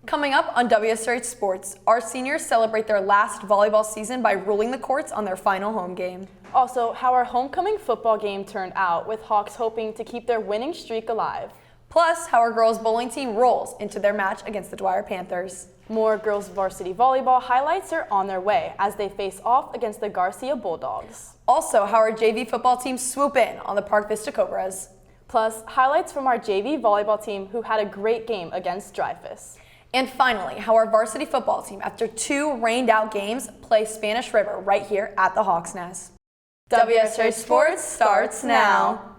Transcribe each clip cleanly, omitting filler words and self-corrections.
Coming up on WSRH Sports, our seniors celebrate their last volleyball season by ruling the courts on their final home game. Also, how our homecoming football game turned out, with Hawks hoping to keep their winning streak alive. Plus, how our girls bowling team rolls into their match against the Dwyer Panthers. More girls varsity volleyball highlights are on their way as they face off against the Garcia Bulldogs. Also, how our JV football team swoop in on the Park Vista Cobras. Plus, highlights from our JV volleyball team who had a great game against Dreyfus. And finally, how our varsity football team, after 2 rained-out games, play Spanish River right here at the Hawks' Nest. WSRH Sports starts now.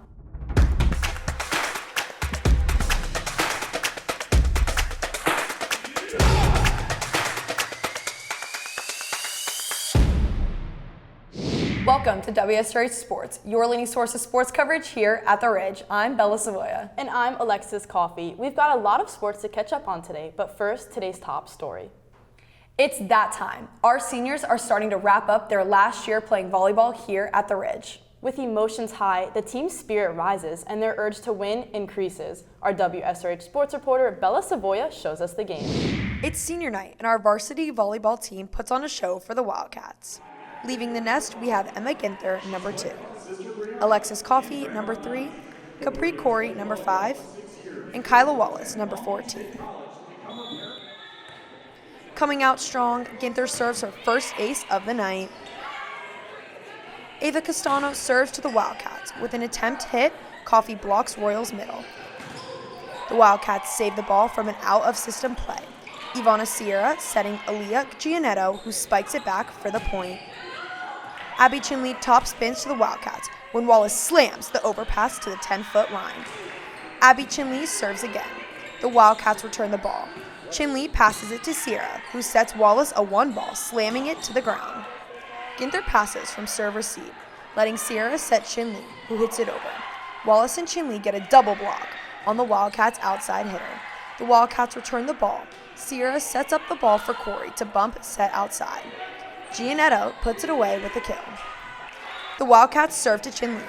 Welcome to WSRH Sports, your leading source of sports coverage here at The Ridge. I'm Bella Savoya. And I'm Alexis Coffey. We've got a lot of sports to catch up on today, but first, today's top story. It's that time. Our seniors are starting to wrap up their last year playing volleyball here at The Ridge. With emotions high, the team's spirit rises and their urge to win increases. Our WSRH Sports reporter Bella Savoya shows us the game. It's senior night, and our varsity volleyball team puts on a show for the Wildcats. Leaving the nest, we have Emma Ginther, number 2, Alexis Coffey, number 3, Capri Corey, number 5, and Kyla Wallace, number 14. Coming out strong, Ginther serves her first ace of the night. Ava Castano serves to the Wildcats. With an attempt hit, Coffey blocks Royals middle. The Wildcats save the ball from an out-of-system play. Ivana Sierra setting Aaliyah Gianetto, who spikes it back for the point. Abby Chinley top spins to the Wildcats when Wallace slams the overpass to the 10-foot line. Abby Chinley serves again. The Wildcats return the ball. Chinley passes it to Sierra, who sets Wallace a 1-ball, slamming it to the ground. Ginther passes from serve receive, letting Sierra set Chinley, who hits it over. Wallace and Chinley get a double block on the Wildcats' outside hitter. The Wildcats return the ball. Sierra sets up the ball for Corey to bump set outside. Gianetto puts it away with a kill. The Wildcats serve to Chinley.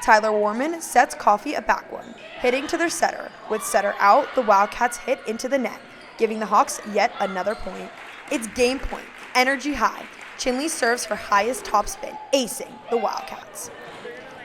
Tyler Warman sets Coffey a back one, hitting to their setter. With setter out, the Wildcats hit into the net, giving the Hawks yet another point. It's game point, energy high. Chinley serves her highest topspin, acing the Wildcats.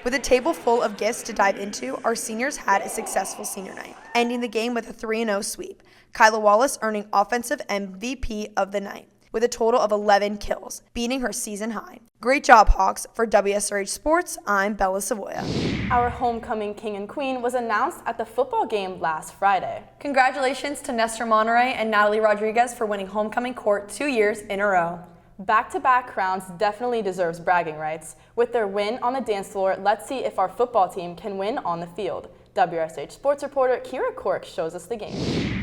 With a table full of gifts to dive into, our seniors had a successful senior night, ending the game with a 3-0 sweep. Kyla Wallace earning Offensive MVP of the night, with a total of 11 kills, beating her season high. Great job, Hawks. For WSRH Sports, I'm Bella Savoya. Our homecoming king and queen was announced at the football game last Friday. Congratulations to Nestor Monterey and Natalie Rodriguez for winning homecoming court 2 years in a row. Back-to-back crowns definitely deserves bragging rights. With their win on the dance floor, let's see if our football team can win on the field. WSRH Sports reporter Kira Cork shows us the game.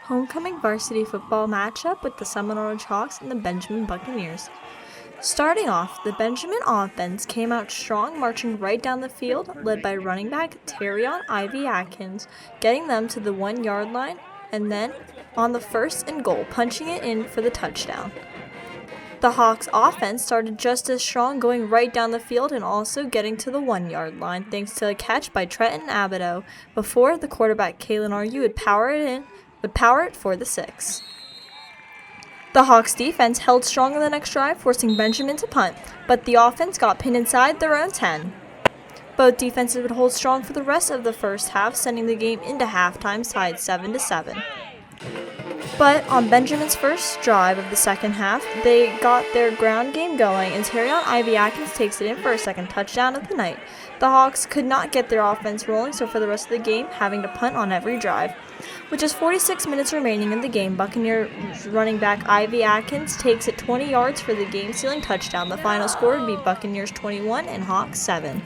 Homecoming varsity football matchup with the Seminole Hawks and the Benjamin Buccaneers. Starting off, the Benjamin offense came out strong, marching right down the field, led by running back Terrion Ivy Atkins, getting them to the 1-yard line, and then, on the 1st and goal, punching it in for the touchdown. The Hawks offense started just as strong, going right down the field and also getting to the 1-yard line, thanks to a catch by Trenton Abido, before the quarterback Kaylin Aryu would power it for the 6. The Hawks defense held strong on the next drive, forcing Benjamin to punt, but the offense got pinned inside their own 10. Both defenses would hold strong for the rest of the first half, sending the game into halftime tied 7-7. But on Benjamin's first drive of the second half, they got their ground game going, and Terrion Ivy Atkins takes it in for a second touchdown of the night. The Hawks could not get their offense rolling, so for the rest of the game, having to punt on every drive. With just 46 minutes remaining in the game, Buccaneers running back Ivy Atkins takes it 20 yards for the game-sealing touchdown. The final score would be Buccaneers 21 and Hawks 7.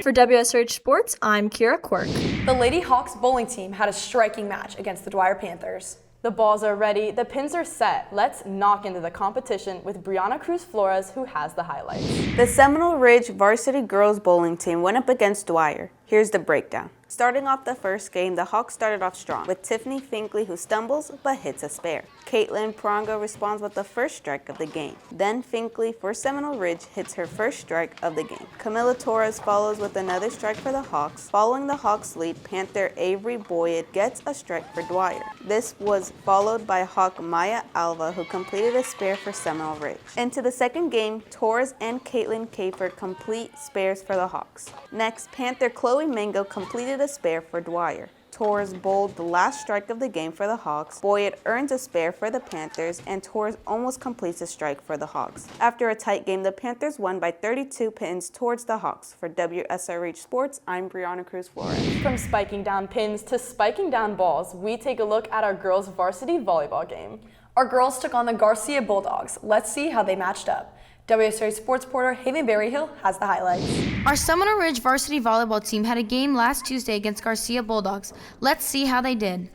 For WSRH Sports, I'm Kira Quirk. The Lady Hawks bowling team had a striking match against the Dwyer Panthers. The balls are ready, the pins are set. Let's knock into the competition with Brianna Cruz Flores, who has the highlights. The Seminole Ridge varsity girls bowling team went up against Dwyer. Here's the breakdown. Starting off the first game, the Hawks started off strong with Tiffany Finkley, who stumbles but hits a spare. Caitlin Pronga responds with the first strike of the game. Then Finkley for Seminole Ridge hits her first strike of the game. Camila Torres follows with another strike for the Hawks. Following the Hawks' lead, Panther Avery Boyd gets a strike for Dwyer. This was followed by Hawk Maya Alva, who completed a spare for Seminole Ridge. Into the second game, Torres and Caitlin Capert complete spares for the Hawks. Next, Panther Chloe Mango completed a spare for Dwyer. Torres bowled the last strike of the game for the Hawks. Boyd earns a spare for the Panthers, and Torres almost completes a strike for the Hawks. After a tight game, the Panthers won by 32 pins towards the Hawks. For WSRH Sports, I'm Brianna Cruz Flores. From spiking down pins to spiking down balls, we take a look at our girls' varsity volleyball game. Our girls took on the Garcia Bulldogs. Let's see how they matched up. WSRH Sports reporter Haven Berryhill has the highlights. Our Seminole Ridge varsity volleyball team had a game last Tuesday against Garcia Bulldogs. Let's see how they did.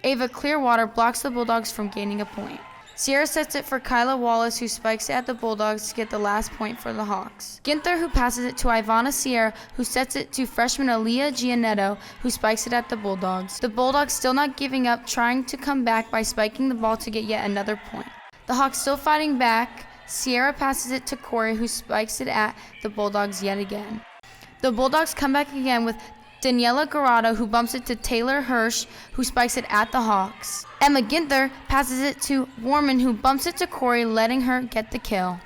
Ava Clearwater blocks the Bulldogs from gaining a point. Sierra sets it for Kyla Wallace, who spikes it at the Bulldogs to get the last point for the Hawks. Ginther, who passes it to Ivana Sierra, who sets it to freshman Aaliyah Gianetto, who spikes it at the Bulldogs. The Bulldogs still not giving up, trying to come back by spiking the ball to get yet another point. The Hawks still fighting back. Sierra passes it to Corey, who spikes it at the Bulldogs yet again. The Bulldogs come back again with Daniela Garado, who bumps it to Taylor Hirsch, who spikes it at the Hawks. Emma Ginther passes it to Warman, who bumps it to Corey, letting her get the kill.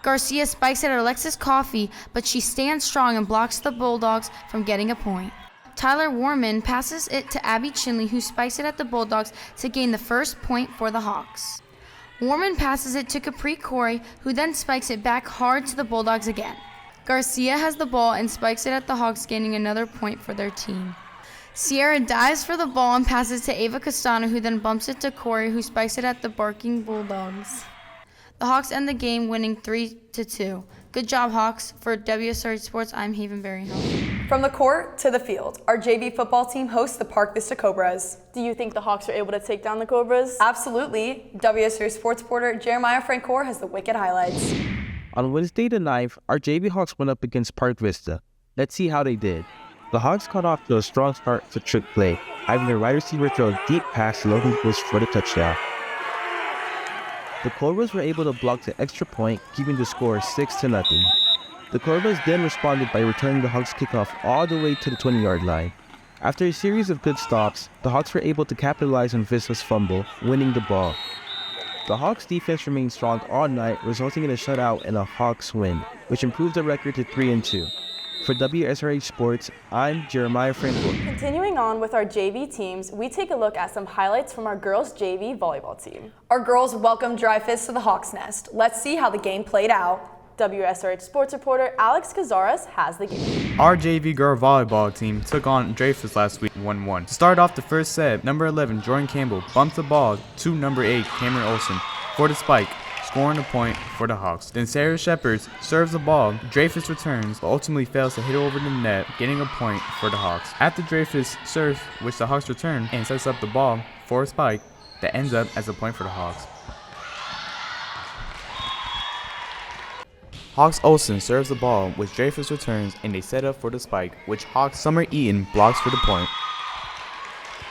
Garcia spikes it at Alexis Coffey, but she stands strong and blocks the Bulldogs from getting a point. Tyler Warman passes it to Abby Chinley, who spikes it at the Bulldogs to gain the first point for the Hawks. Warman passes it to Capri Corey, who then spikes it back hard to the Bulldogs again. Garcia has the ball and spikes it at the Hawks, gaining another point for their team. Sierra dives for the ball and passes to Ava Castano, who then bumps it to Corey, who spikes it at the Barking Bulldogs. The Hawks end the game winning 3-2. Good job, Hawks. For WSRH Sports, I'm Haven Berryhill. From the court to the field, our JV football team hosts the Park Vista Cobras. Do you think the Hawks are able to take down the Cobras? Absolutely. WSRH Sports reporter Jeremiah Francoeur has the wicked highlights. On Wednesday the 9th, our JV Hawks went up against Park Vista. Let's see how they did. The Hawks got off to a strong start to trick play, having their wide receiver throw a deep pass to Logan Bush for the touchdown. The Cobras were able to block the extra point, keeping the score 6-0. The Cobras then responded by returning the Hawks' kickoff all the way to the 20-yard line. After a series of good stops, the Hawks were able to capitalize on Vista's fumble, winning the ball. The Hawks' defense remained strong all night, resulting in a shutout and a Hawks win, which improved the record to 3-2. For WSRH Sports, I'm Jeremiah Francoeur. Continuing on with our JV teams, we take a look at some highlights from our girls' JV volleyball team. Our girls welcomed Dreyfus to the Hawks' Nest. Let's see how the game played out. WSRH Sports reporter Alex Cazares has the game. Our JV girl volleyball team took on Dreyfus last week 1-1. To start off the first set, number 11 Jordan Campbell bumped the ball to number 8 Cameron Olsen for the spike, scoring a point for the Hawks. Then Sarah Shepard serves the ball. Dreyfus returns, but ultimately fails to hit over the net, getting a point for the Hawks. After Dreyfus serves, which the Hawks return, and sets up the ball for a spike that ends up as a point for the Hawks. Hawks Olsen serves the ball, which Dreyfus returns, and they set up for the spike, which Hawks Summer Eaton blocks for the point.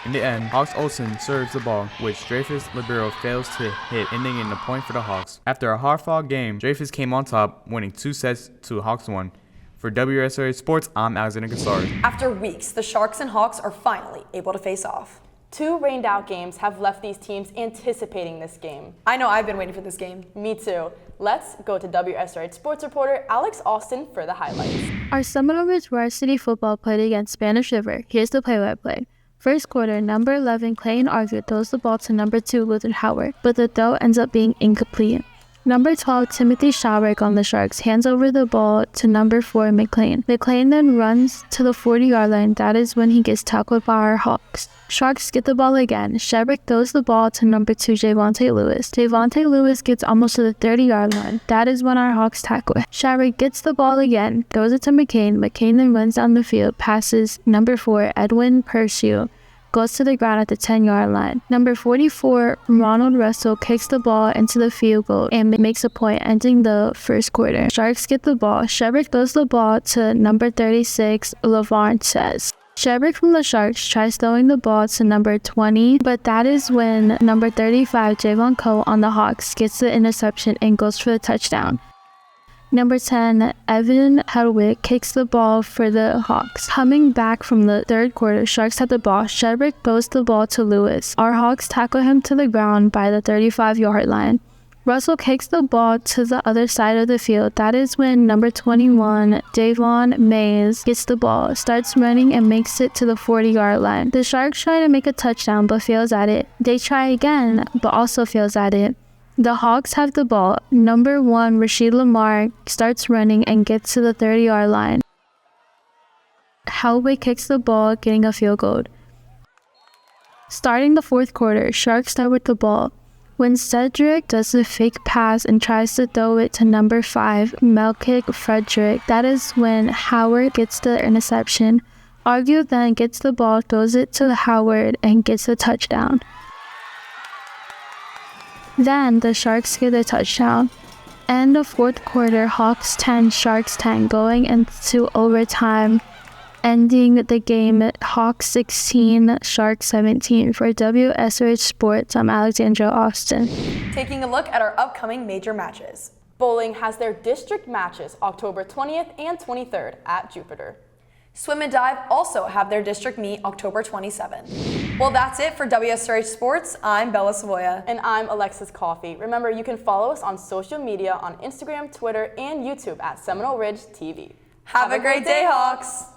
In the end, Hawks Olsen serves the ball, which Dreyfus Libero fails to hit, ending in a point for the Hawks. After a hard-fought game, Dreyfus came on top, winning 2 sets to Hawks 1. For WSRH Sports, I'm Alexander Cassard. After weeks, the Sharks and Hawks are finally able to face off. 2 rained-out games have left these teams anticipating this game. I know I've been waiting for this game. Me too. Let's go to WSRH Sports reporter Alex Austin for the highlights. Our Seminole Ridge varsity football played against Spanish River. Here's the play-by-play. First quarter, number 11 Clayton Arthur throws the ball to number 2 Luther Howard, but the throw ends up being incomplete. Number 12 Timothy Schauberg on the Sharks hands over the ball to number 4 McLean. McLean then runs to the 40-yard line. That is when he gets tackled by our Hawks. Sharks get the ball again. Schauberg throws the ball to number 2 Javonte Lewis. Javonte Lewis gets almost to the 30-yard line. That is when our Hawks tackle. Schauberg gets the ball again, throws it to McCain. McCain then runs down the field, passes number 4 Edwin Pershew, goes to the ground at the 10-yard line. Number 44, Ronald Russell, kicks the ball into the field goal and makes a point, ending the first quarter. Sharks get the ball. Shebrick throws the ball to number 36, LaVarn says. Shebrick from the Sharks tries throwing the ball to number 20, but that is when number 35, Javon Coe on the Hawks, gets the interception and goes for the touchdown. Number 10, Evan Hedwig kicks the ball for the Hawks. Coming back from the third quarter, Sharks have the ball. Shebrick throws the ball to Lewis. Our Hawks tackle him to the ground by the 35-yard line. Russell kicks the ball to the other side of the field. That is when number 21, Davon Mays, gets the ball, starts running, and makes it to the 40-yard line. The Sharks try to make a touchdown but fails at it. They try again but also fails at it. The Hawks have the ball. Number 1, Rasheed Lamar, starts running and gets to the 30-yard line. Helwig kicks the ball, getting a field goal. Starting the fourth quarter, Sharks start with the ball. When Cedric does a fake pass and tries to throw it to number 5, Melkick Frederick, that is when Howard gets the interception. Argue then gets the ball, throws it to Howard, and gets a touchdown. Then the Sharks get a touchdown. End of fourth quarter, Hawks 10, Sharks 10, going into overtime, ending the game Hawks 16, Sharks 17. For WSRH Sports, I'm Alexandra Austin. Taking a look at our upcoming major matches. Bowling has their district matches October 20th and 23rd at Jupiter. Swim and Dive also have their district meet October 27th. Well, that's it for WSRH Sports. I'm Bella Savoya. And I'm Alexis Coffey. Remember, you can follow us on social media on Instagram, Twitter, and YouTube at Seminole Ridge TV. Have a great day, Hawks!